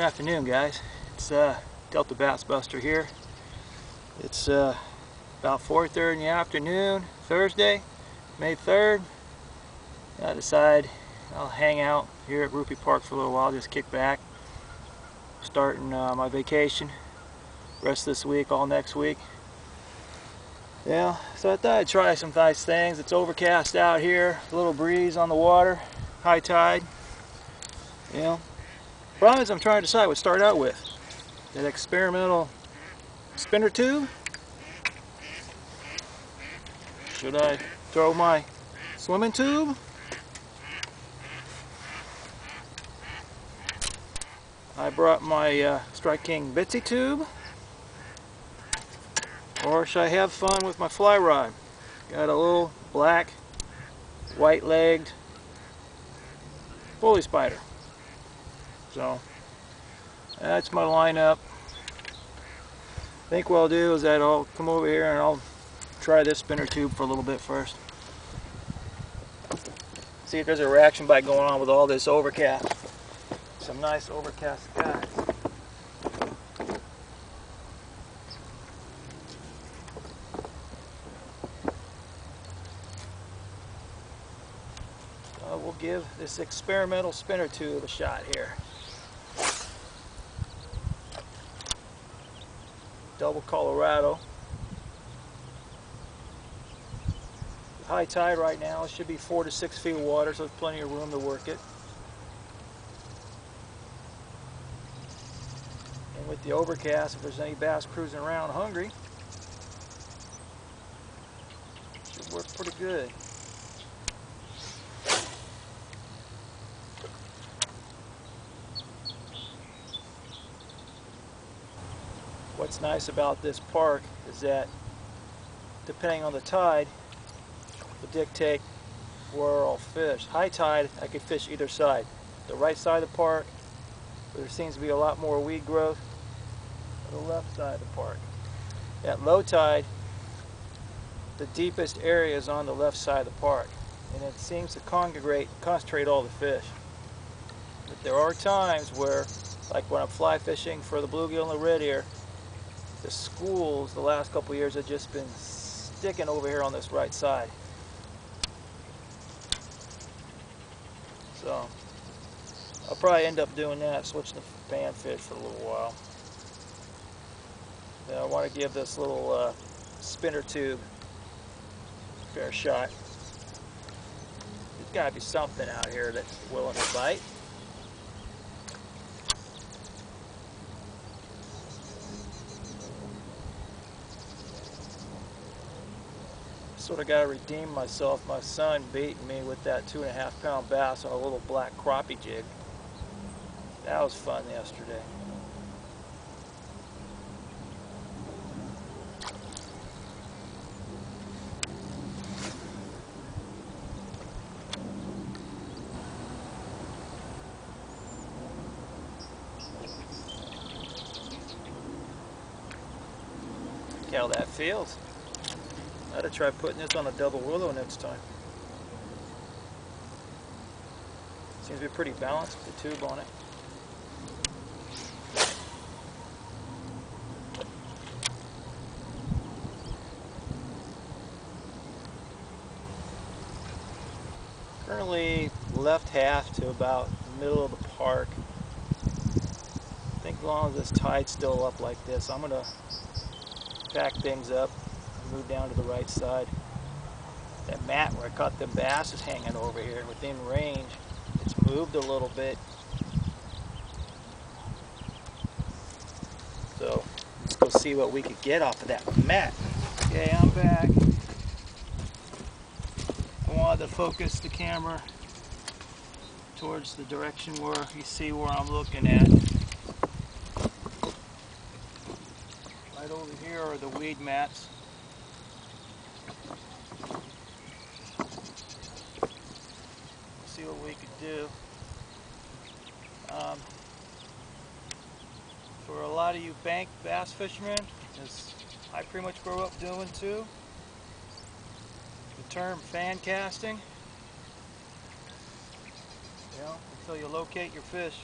afternoon, guys. It's Delta Bass Buster here. It's about 4:30 in the afternoon, Thursday, May 3rd. I decide I'll hang out here at Grupe Park for a little while, just kick back. Starting my vacation, rest this week, all next week. Yeah, so I thought I'd try some nice things. It's overcast out here, a little breeze on the water, high tide. You know, problem is I'm trying to decide what to start out with. That experimental spinner tube? Should I throw my swimming tube? I brought my Strike King Bitsy tube. Or should I have fun with my fly rod? Got a little black, white-legged bully spider. So that's my lineup. I think what I'll do is that I'll come over here and I'll try this spinner tube for a little bit first. See if there's a reaction bite going on with all this overcast. Some nice overcast skies. We'll give this experimental spinner tube a shot here. Double Colorado. High tide right now. It should be 4 to 6 feet of water, so there's plenty of room to work it. And with the overcast, if there's any bass cruising around hungry, it should work pretty good. What's nice about this park is that depending on the tide will dictate where I'll fish. High tide, I could fish either side. The right side of the park, where there seems to be a lot more weed growth, or the left side of the park. At low tide, the deepest area is on the left side of the park, and it seems to concentrate all the fish. But there are times where, like when I'm fly fishing for the bluegill and the red ear, the schools the last couple of years have just been sticking over here on this right side. So I'll probably end up doing that, switching to panfish for a little while. Then I want to give this little spinner tube a fair shot. There's got to be something out here that's willing to bite. Sort of got to redeem myself. My son baited me with that 2.5 pound bass on a little black crappie jig. That was fun yesterday. Look how that feels. I ought to try putting this on a double willow next time. Seems to be pretty balanced with the tube on it. Currently left half to about the middle of the park. I think as long as this tide's still up like this, I'm going to pack things up. Move down to the right side. That mat where I caught them bass is hanging over here within range. It's moved a little bit. So let's go see what we could get off of that mat. Okay, I'm back. I wanted to focus the camera towards the direction where you see where I'm looking at. Right over here are the weed mats. See what we could do. For a lot of you bank bass fishermen, as I pretty much grew up doing too, the term fan casting, you know, until you locate your fish.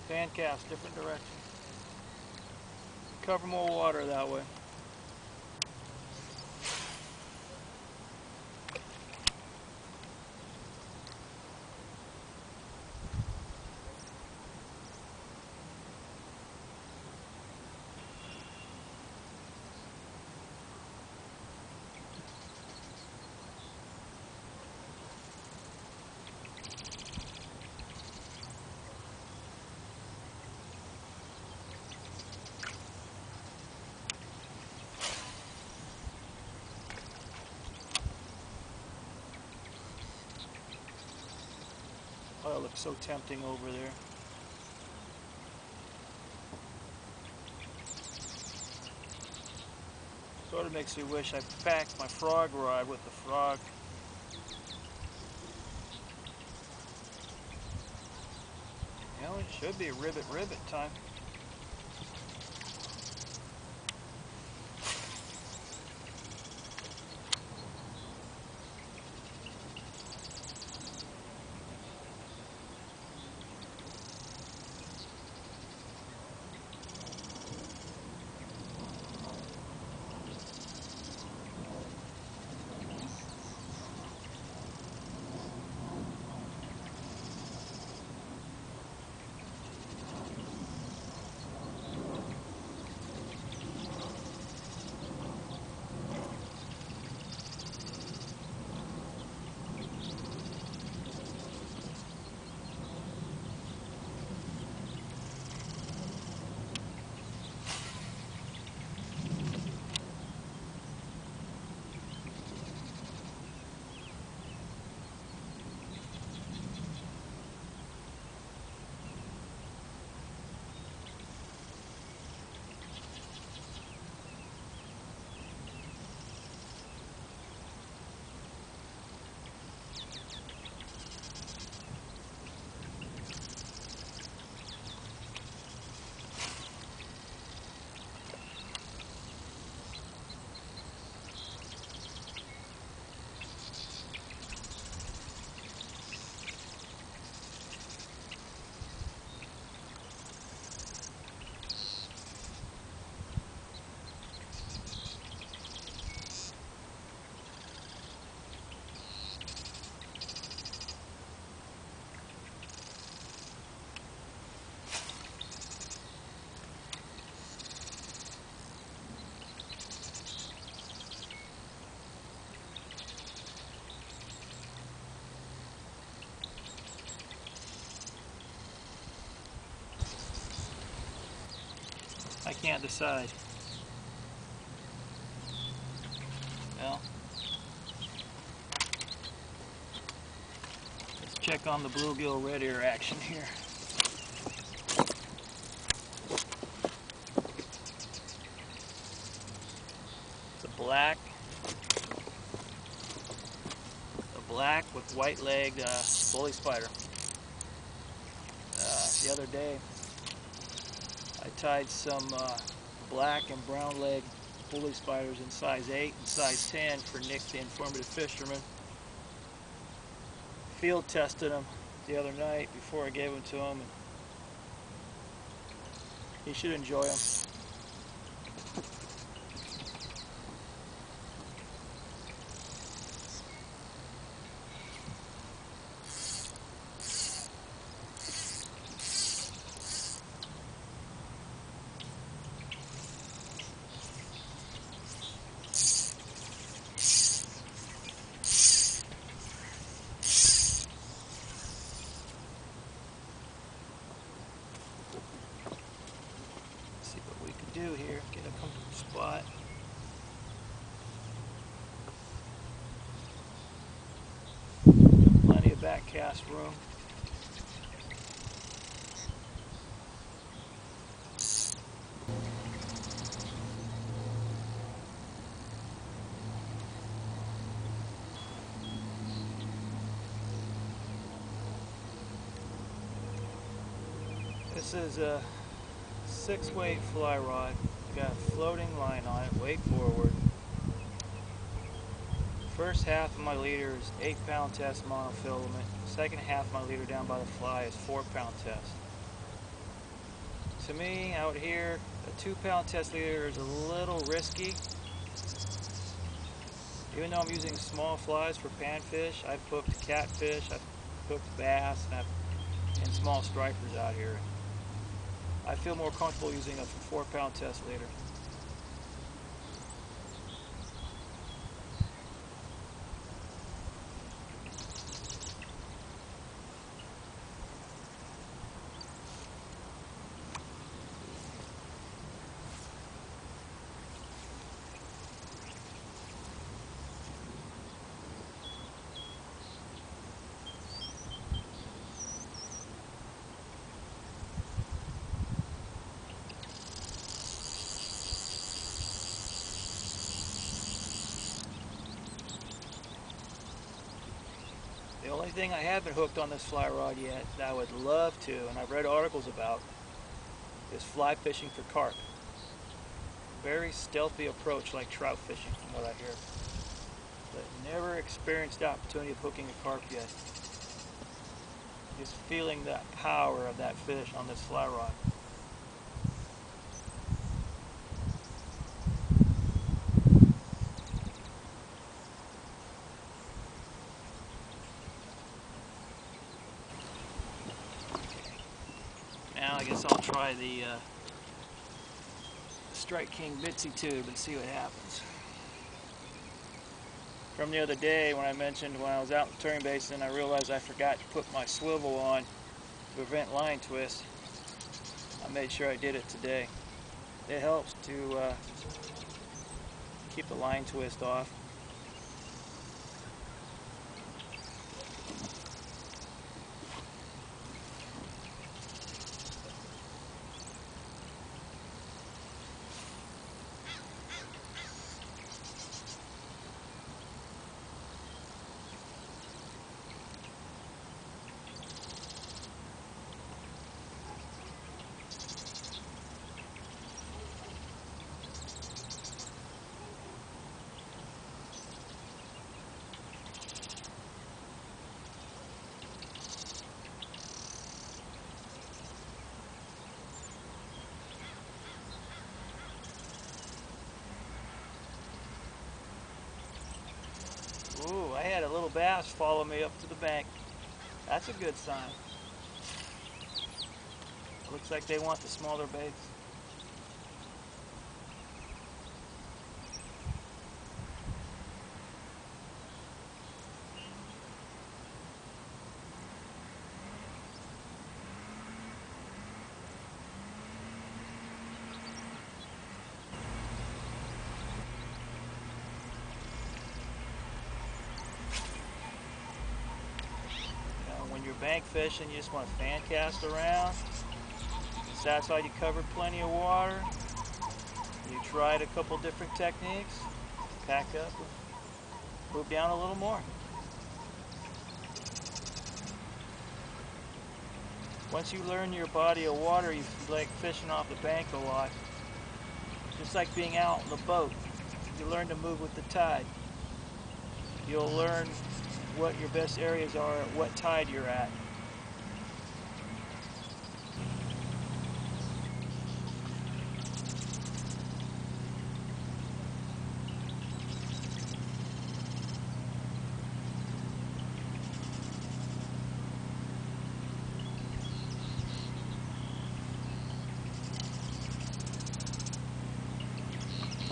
Fan cast, different direction. Cover more water that way. Oh, it looks so tempting over there. Sort of makes me wish I packed my frog rod with the frog. You know, it should be ribbit time. I can't decide. Well, let's check on the bluegill red ear action here. The black with white-legged bully spider. The other day, I tied some black and brown-legged bully spiders in size 8 and size 10 for Nick, the informative fisherman. Field tested them the other night before I gave them to him. He should enjoy them. Do here, get a comfortable spot. Plenty of back cast room. This is a 6-weight fly rod. Got a floating line on it, weight forward. First half of my leader is 8-pound test monofilament. Second half of my leader down by the fly is 4-pound test. To me, out here, a 2-pound test leader is a little risky. Even though I'm using small flies for panfish, I've hooked catfish, I've hooked bass, and small stripers out here. I feel more comfortable using a 4-pound test leader. The only thing I haven't hooked on this fly rod yet that I would love to, and I've read articles about, is fly fishing for carp. Very stealthy approach like trout fishing from what I hear. But never experienced the opportunity of hooking a carp yet. Just feeling that power of that fish on this fly rod. Now I guess I'll try the Strike King Bitsy tube and see what happens. From the other day when I mentioned when I was out in the turning basin, I realized I forgot to put my swivel on to prevent line twist. I made sure I did it today. It helps to keep the line twist off. Ooh, I had a little bass follow me up to the bank. That's a good sign. Looks like they want the smaller baits. When you're bank fishing, you just want to fan cast around. Satisfied you covered plenty of water. You tried a couple different techniques. Pack up, move down a little more. Once you learn your body of water, you like fishing off the bank a lot. Just like being out on the boat. You learn to move with the tide. You'll learn what your best areas are at what tide you're at.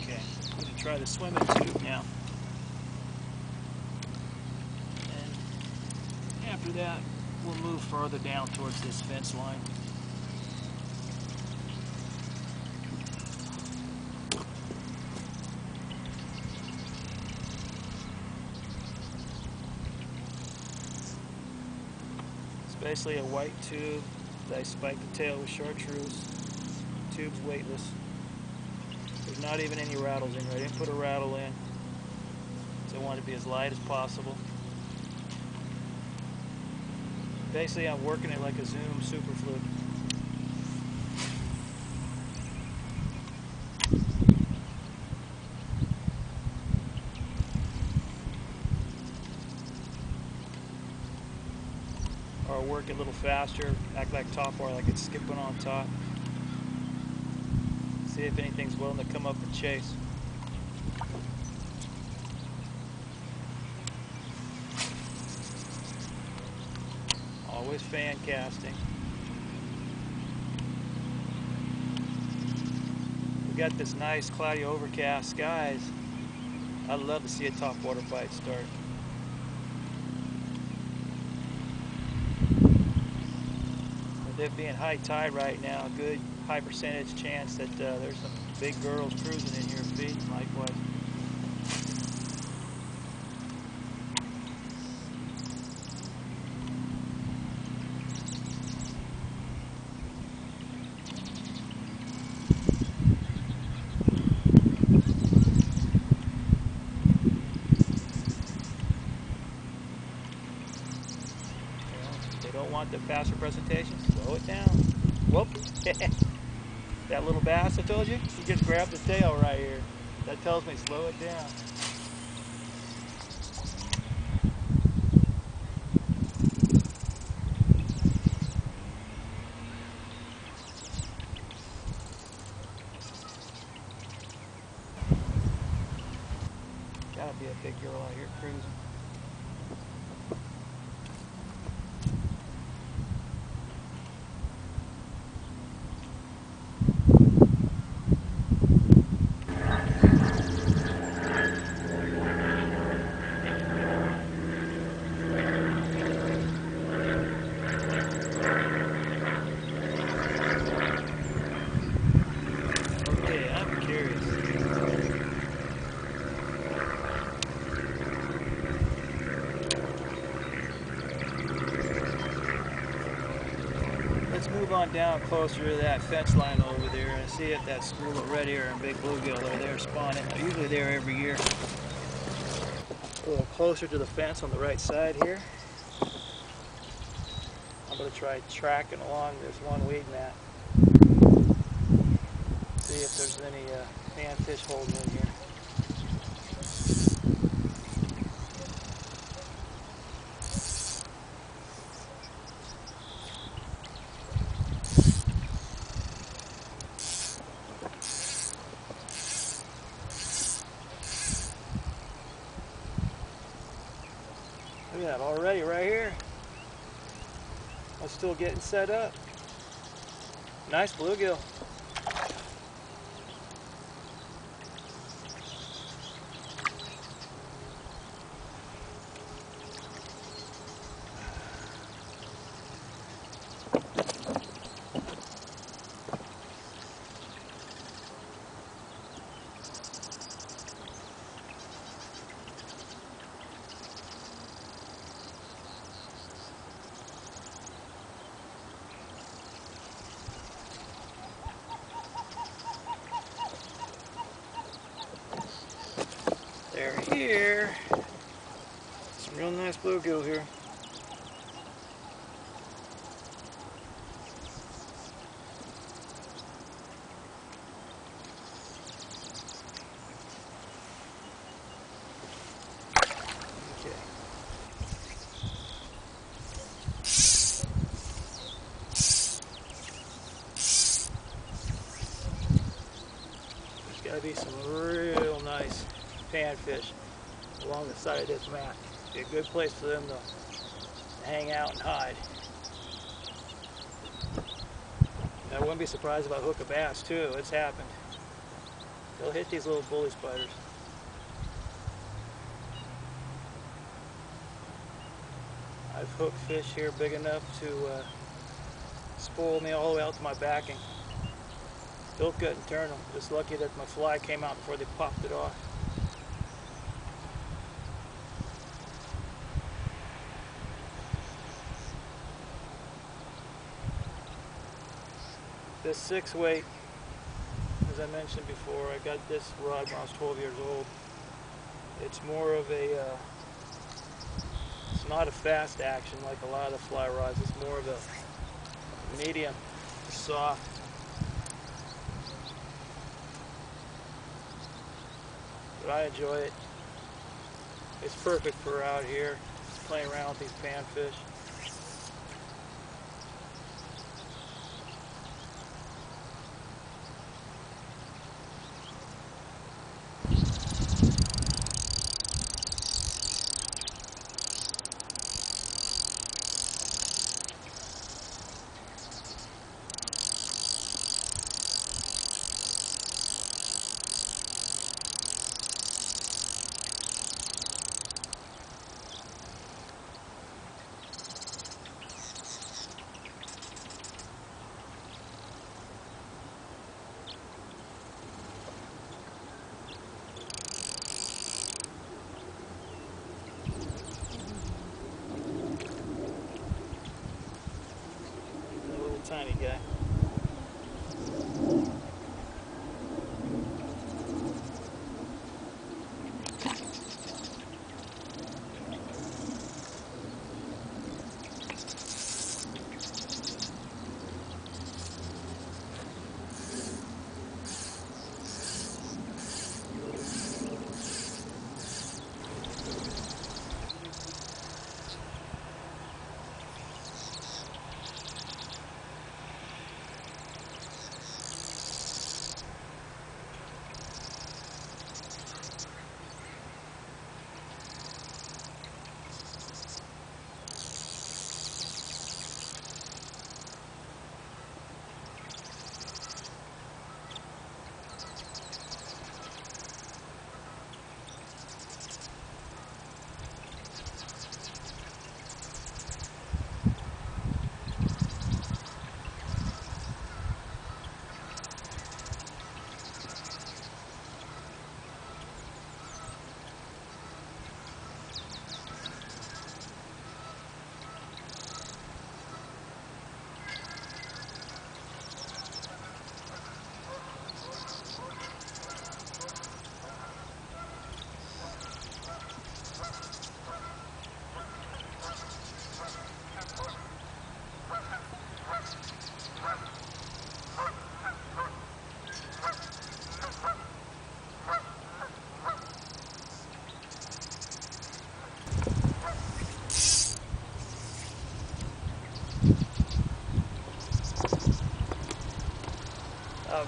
Okay, I'm going to try the swimming tube now. After that, we'll move further down towards this fence line. It's basically a white tube that I spike the tail with chartreuse. The tube's weightless. There's not even any rattles in here. I didn't put a rattle in, so I want it to be as light as possible. Basically, I'm working it like a Zoom super fluke. Or work it a little faster, act like top water, like it's skipping on top. See if anything's willing to come up and chase. Always fan casting. We got this nice cloudy overcast skies. I'd love to see a topwater bite start. With it being high tide right now, a good high percentage chance that there's some big girls cruising in here feeding likewise. They don't want the faster presentation, slow it down. Whoop! That little bass I told you, he just grabbed the tail right here. That tells me slow it down. Gotta be a big girl out here cruising. Okay, I'm curious. Let's move on down closer to that fence line over there and see if that school of red ear and big bluegill over there spawning. They're usually there every year. A little closer to the fence on the right side here. I'm going to try tracking along this one weed mat. See if there's any panfish holding in here. Look at that already right here. I'm still getting set up. Nice bluegill. They're here. Some real nice bluegill here. Okay. There's got to be some real nice panfish along the side of this mat. Be a good place for them to hang out and hide. I wouldn't be surprised if I hook a bass too. It's happened. They'll hit these little bully spiders. I've hooked fish here big enough to spoil me all the way out to my backing. Still couldn't turn them. Just lucky that my fly came out before they popped it off. This 6-weight, as I mentioned before, I got this rod when I was 12 years old. It's more of a, it's not a fast action like a lot of the fly rods. It's more of a medium, soft. But I enjoy it. It's perfect for out here, playing around with these panfish. big guy.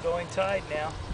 Going tide now.